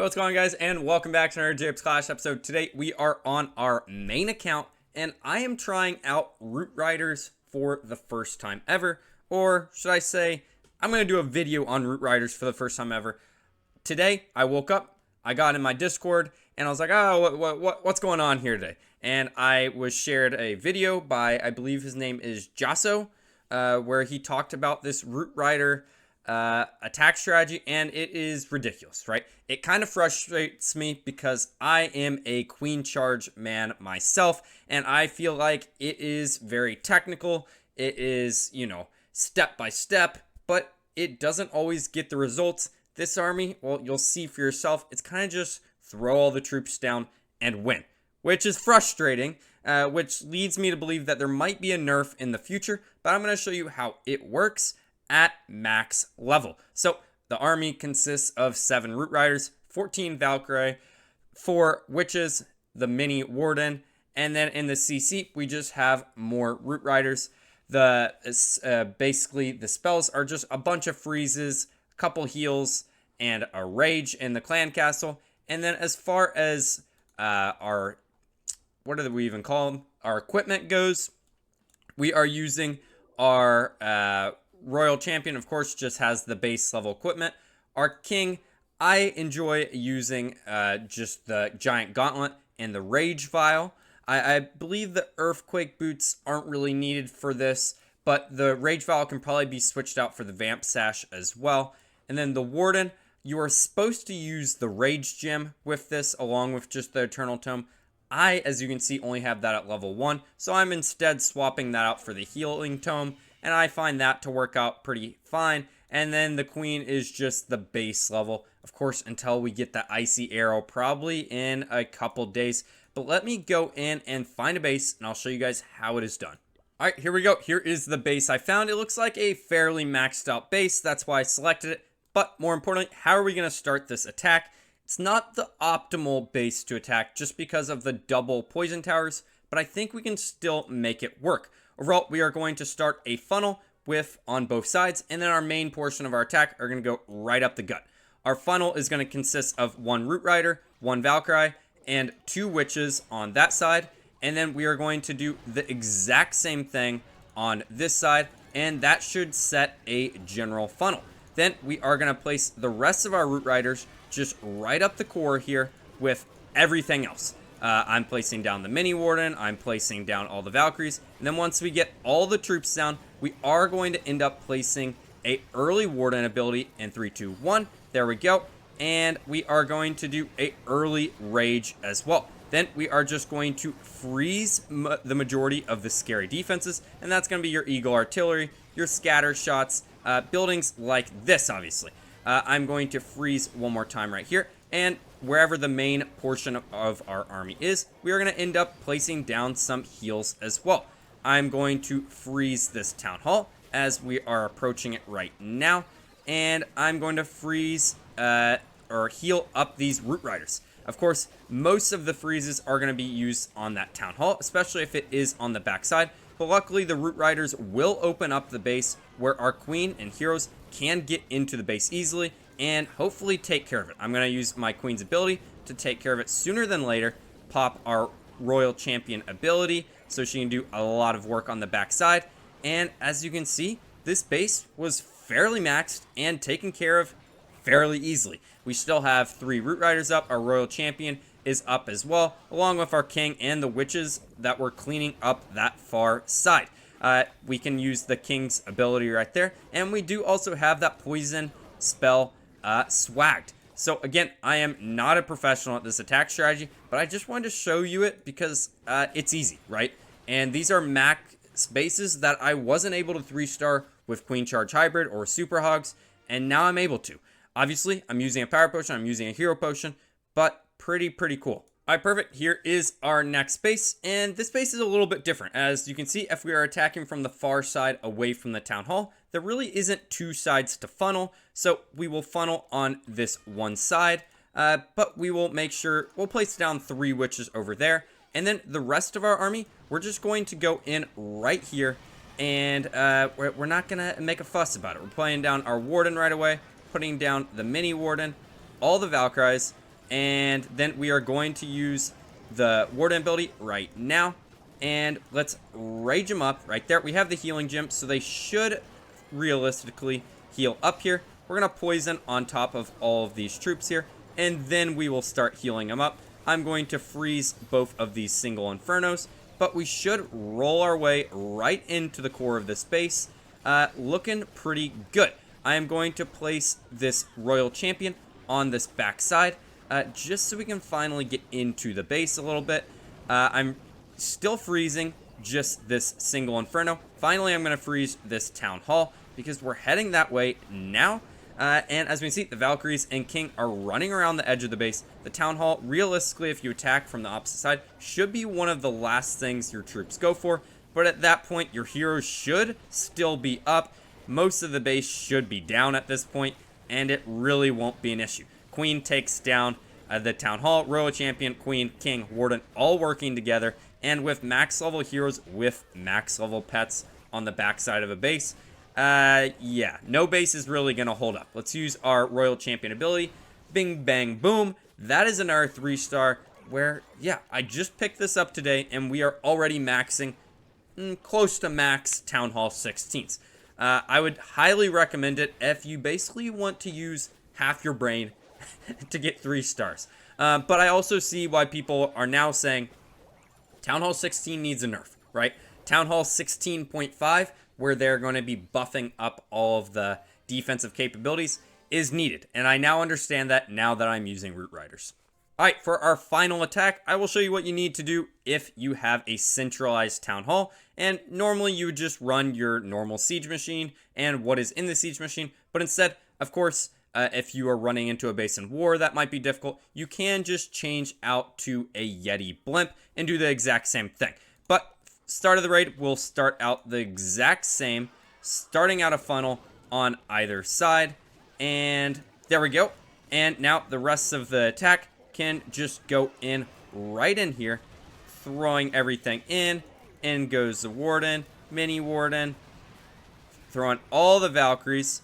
What's going on, guys, and welcome back to another JacobsClash episode. Today we are on our main account, and I am trying out Root Riders for the first time ever, or should I say, I'm going to do a video on Root Riders for the first time ever. Today, I woke up, I got in my Discord, and I was like, oh, what's going on here today? And I was shared a video by, I believe his name is Jasso, where he talked about this Root Rider attack strategy, and it is ridiculous, right? It kind of frustrates me because I am a queen charge man myself, and I feel like it is very technical. It is, step by step, but it doesn't always get the results. This army, well, you'll see for yourself, it's kind of just throw all the troops down and win, which is frustrating, which leads me to believe that there might be a nerf in the future, but I'm going to show you how it works at max level. So the army consists of 7 Root Riders, 14 Valkyrie, 4 Witches, the mini Warden, and then in the CC we just have more Root Riders. Basically the spells are just a bunch of freezes, a couple heals, and a rage in the clan castle. And then as far as our, what do we even call them? Our equipment goes, we are using our Royal Champion, of course, just has the base level equipment. Our King, I enjoy using just the Giant Gauntlet and the Rage Vial. I believe the Earthquake Boots aren't really needed for this, but the Rage Vial can probably be switched out for the Vamp Sash as well. And then the Warden, you are supposed to use the Rage Gem with this, along with just the Eternal Tome. I, as you can see, only have that at level 1, so I'm instead swapping that out for the Healing Tome, and I find that to work out pretty fine. And then the Queen is just the base level, of course, until we get the Icy Arrow, probably in a couple days. But let me go in and find a base, and I'll show you guys how it is done. All right, here we go. Here is the base I found. It looks like a fairly maxed out base. That's why I selected it. But more importantly, how are we going to start this attack? It's not the optimal base to attack just because of the double poison towers, but I think we can still make it work. Overall, we are going to start a funnel with on both sides, and then our main portion of our attack are going to go right up the gut. Our funnel is going to consist of 1 Root Rider, 1 Valkyrie, and 2 Witches on that side, and then we are going to do the exact same thing on this side, and that should set a general funnel. Then we are going to place the rest of our Root Riders just right up the core here with everything else. I'm placing down the mini Warden, I'm placing down all the Valkyries, and then once we get all the troops down, we are going to end up placing a early Warden ability in 3, 2, 1. There we go. And we are going to do a early Rage as well. Then we are just going to freeze the majority of the scary defenses, and that's going to be your Eagle Artillery, your scatter shots, buildings like this, obviously. I'm going to freeze one more time right here, and wherever the main portion of our army is, we are going to end up placing down some heals as well. I'm going to freeze this Town Hall as we are approaching it right now, and I'm going to freeze or heal up these Root Riders. Of course, most of the freezes are going to be used on that Town Hall, especially if it is on the backside. But luckily, the Root Riders will open up the base where our Queen and heroes can get into the base easily and hopefully take care of it. I'm going to use my Queen's ability to take care of it sooner than later, pop our Royal Champion ability so she can do a lot of work on the backside. And as you can see, this base was fairly maxed and taken care of fairly easily. We still have 3 Root Riders up. Our Royal Champion is up as well, along with our King and the Witches that were cleaning up that far side. We can use the King's ability right there, and we do also have that poison spell swagged. So again, I am not a professional at this attack strategy, but I just wanted to show you it because it's easy, right? And these are max bases that I wasn't able to 3-star with Queen Charge Hybrid or Super Hogs, and now I'm able to. Obviously, I'm using a Power Potion, I'm using a Hero Potion, but pretty cool. All right, perfect. Here is our next base, and this base is a little bit different. As you can see, if we are attacking from the far side away from the Town Hall, there really isn't 2 sides to funnel, so we will funnel on this one side, but we will make sure, we'll place down 3 Witches over there, and then the rest of our army, we're just going to go in right here, and we're not going to make a fuss about it. We're playing down our Warden right away, putting down the mini Warden, all the Valkyries, And then we are going to use the Warden ability right now. And let's rage them up right there. We have the healing gem, so they should realistically heal up here. We're going to poison on top of all of these troops here, and then we will start healing them up. I'm going to freeze both of these single infernos, but we should roll our way right into the core of this base. Looking pretty good. I am going to place this Royal Champion on this back side, just so we can finally get into the base a little bit. I'm still freezing just this single inferno. Finally, I'm going to freeze this Town Hall because we're heading that way now. And as we can see, the Valkyries and King are running around the edge of the base. The Town Hall, realistically, if you attack from the opposite side, should be one of the last things your troops go for. But at that point, your heroes should still be up. Most of the base should be down at this point, and it really won't be an issue. Queen takes down the Town Hall, Royal Champion, Queen, King, Warden, all working together. And with max level heroes with max level pets on the backside of a base, yeah, no base is really going to hold up. Let's use our Royal Champion ability. Bing, bang, boom. That is another 3-star where, yeah, I just picked this up today, and we are already maxing close to max Town Hall 16's. I would highly recommend it if you basically want to use half your brain to get 3 stars. But I also see why people are now saying Town Hall 16 needs a nerf, right? Town Hall 16.5, where they're going to be buffing up all of the defensive capabilities, is needed. And I now understand that now that I'm using Root Riders. Alright, for our final attack, I will show you what you need to do if you have a centralized Town Hall. And normally you would just run your normal siege machine and what is in the siege machine. But instead, of course, if you are running into a base in war, that might be difficult. You can just change out to a Yeti blimp and do the exact same thing. But start of the raid, we'll start out the exact same, starting out a funnel on either side. And there we go. And now the rest of the attack can just go in right in here, throwing everything in. In goes the Warden, Mini Warden, throwing all the Valkyries.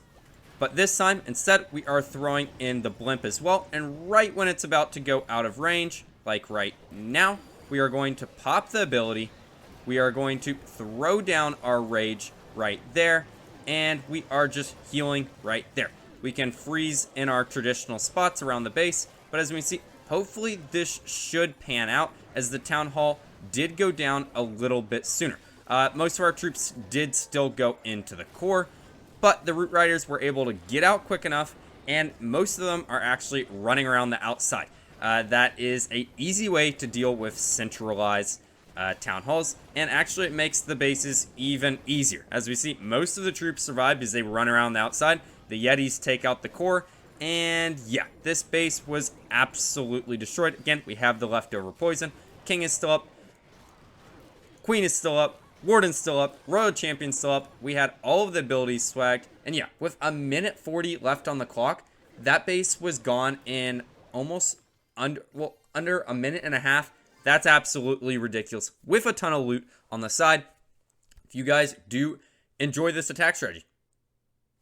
But this time, instead, we are throwing in the blimp as well. And right when it's about to go out of range, like right now, we are going to pop the ability. We are going to throw down our rage right there. And we are just healing right there. We can freeze in our traditional spots around the base. But as we see, hopefully this should pan out, as the Town Hall did go down a little bit sooner. Most of our troops did still go into the core, but the Root Riders were able to get out quick enough, and most of them are actually running around the outside. That is an easy way to deal with centralized Town Halls, and actually it makes the bases even easier. As we see, most of the troops survived as they run around the outside. The Yetis take out the core, and yeah, this base was absolutely destroyed. Again, we have the leftover poison. King is still up. Queen is still up. Warden's still up. Royal Champion's still up. We had all of the abilities swagged. And yeah, with a minute 40 left on the clock, that base was gone in almost under a minute and a half. That's absolutely ridiculous. With a ton of loot on the side. If you guys do enjoy this attack strategy,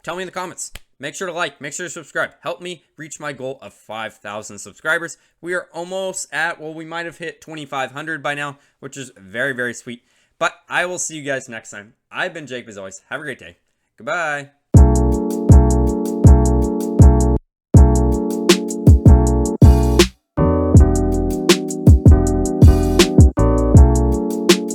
tell me in the comments. Make sure to like, make sure to subscribe. Help me reach my goal of 5,000 subscribers. We are almost at, well, we might have hit 2,500 by now, which is very, very sweet. But I will see you guys next time. I've been Jake, as always. Have a great day. Goodbye.